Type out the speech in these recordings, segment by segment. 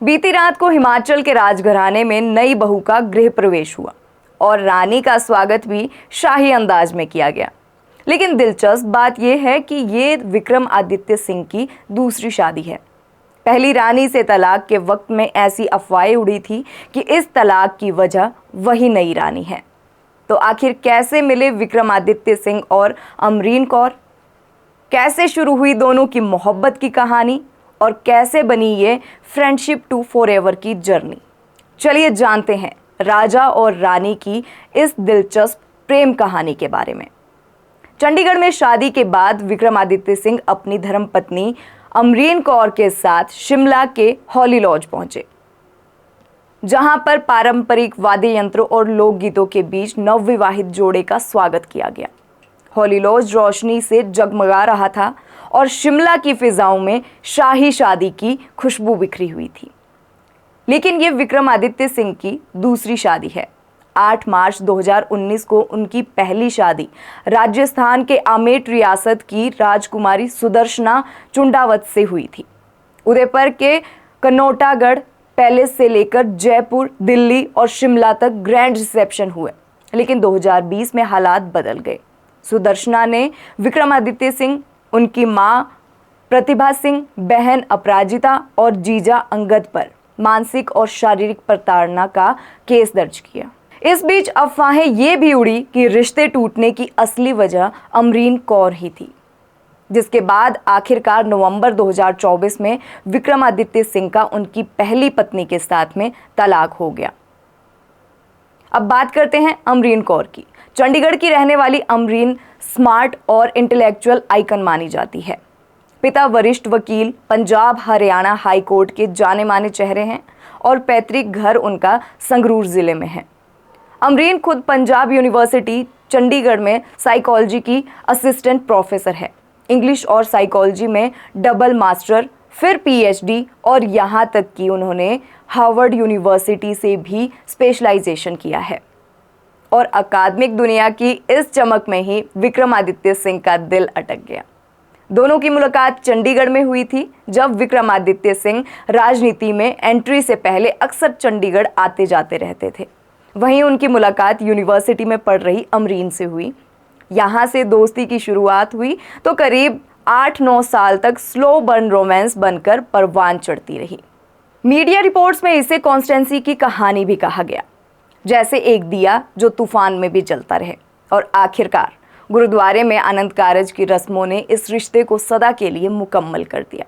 बीती रात को हिमाचल के राजघराने में नई बहू का गृह प्रवेश हुआ और रानी का स्वागत भी शाही अंदाज में किया गया। लेकिन दिलचस्प बात यह है कि ये विक्रमादित्य सिंह की दूसरी शादी है। पहली रानी से तलाक के वक्त में ऐसी अफवाहें उड़ी थी कि इस तलाक की वजह वही नई रानी है। तो आखिर कैसे मिले विक्रमादित्य सिंह और अमरीन कौर? कैसे शुरू हुई दोनों की मोहब्बत की कहानी और कैसे बनी ये फ्रेंडशिप टू फॉरएवर की जर्नी? चलिए जानते हैं राजा और रानी की इस दिलचस्प प्रेम कहानी के बारे में। चंडीगढ़ में शादी के बाद विक्रमादित्य सिंह अपनी धर्मपत्नी अमरीन कौर के साथ शिमला के हॉली लॉज पहुंचे, जहां पर पारंपरिक वाद्य यंत्रों और लोकगीतों के बीच नवविवाहित जोड़े का स्वागत किया गया। हॉली लॉज रोशनी से जगमगा रहा था और शिमला की फिजाओं में शाही शादी की खुशबू बिखरी हुई थी। लेकिन ये विक्रमादित्य सिंह की दूसरी शादी है। 8 मार्च 2019 को उनकी पहली शादी राजस्थान के आमेर रियासत की राजकुमारी सुदर्शना चुंडावत से हुई थी। उदयपुर के कनौटागढ़ पैलेस से लेकर जयपुर, दिल्ली और शिमला तक ग्रैंड रिसेप्शन हुए। लेकिन 2020 में हालात बदल गए। सुदर्शना ने विक्रमादित्य सिंह, उनकी मां प्रतिभा सिंह, बहन अपराजिता और जीजा अंगद पर मानसिक और शारीरिक प्रताड़ना का केस दर्ज किया। इस बीच अफवाहें ये भी उड़ी कि रिश्ते टूटने की असली वजह अमरीन कौर ही थी, जिसके बाद आखिरकार नवंबर 2024 में विक्रमादित्य सिंह का उनकी पहली पत्नी के साथ में तलाक हो गया। अब बात करते हैं अमरीन कौर की। चंडीगढ़ की रहने वाली अमरीन स्मार्ट और इंटेलेक्चुअल आइकन मानी जाती है। पिता वरिष्ठ वकील, पंजाब हरियाणा हाई कोर्ट के जाने माने चेहरे हैं और पैतृक घर उनका संगरूर जिले में है। अमरीन खुद पंजाब यूनिवर्सिटी चंडीगढ़ में साइकोलॉजी की असिस्टेंट प्रोफेसर है। इंग्लिश और साइकोलॉजी में डबल मास्टर, फिर पीएचडी और यहाँ तक कि उन्होंने हार्वर्ड यूनिवर्सिटी से भी स्पेशलाइजेशन किया है। और अकादमिक दुनिया की इस चमक में ही विक्रमादित्य सिंह का दिल अटक गया। दोनों की मुलाकात चंडीगढ़ में हुई थी, जब विक्रमादित्य सिंह राजनीति में एंट्री से पहले अक्सर चंडीगढ़ आते जाते रहते थे। वहीं उनकी मुलाकात यूनिवर्सिटी में पढ़ रही अमरीन से हुई। यहाँ से दोस्ती की शुरुआत हुई तो करीब 8-9 साल तक स्लो बर्न रोमांस बनकर परवान चढ़ती रही। मीडिया रिपोर्ट्स में इसे कॉन्स्टेंसी की कहानी भी कहा गया, जैसे एक दिया जो तूफान में भी जलता रहे। और आखिरकार गुरुद्वारे में आनंद कारज की रस्मों ने इस रिश्ते को सदा के लिए मुकम्मल कर दिया।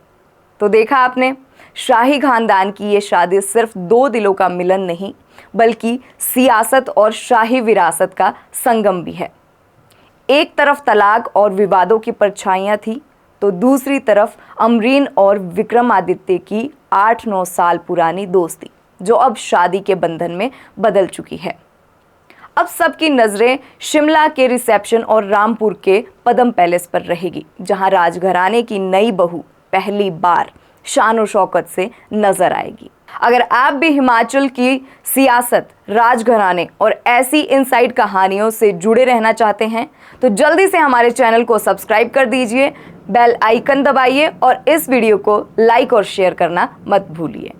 तो देखा आपने, शाही खानदान की ये शादी सिर्फ 2 दिलों का मिलन नहीं, बल्कि सियासत और शाही विरासत का संगम भी है। एक तरफ तलाक और विवादों की परछाइयां थी, तो दूसरी तरफ अमरीन और विक्रमादित्य की 8-9 साल पुरानी दोस्ती, जो अब शादी के बंधन में बदल चुकी है। अब सबकी नजरें शिमला के रिसेप्शन और रामपुर के पदम पैलेस पर रहेगी, जहां राजघराने की नई बहू पहली बार शान और शौकत से नजर आएगी। अगर आप भी हिमाचल की सियासत, राजघराने और ऐसी इनसाइड कहानियों से जुड़े रहना चाहते हैं, तो जल्दी से हमारे चैनल को सब्सक्राइब कर दीजिए, बेल आइकन दबाइए और इस वीडियो को लाइक और शेयर करना मत भूलिए।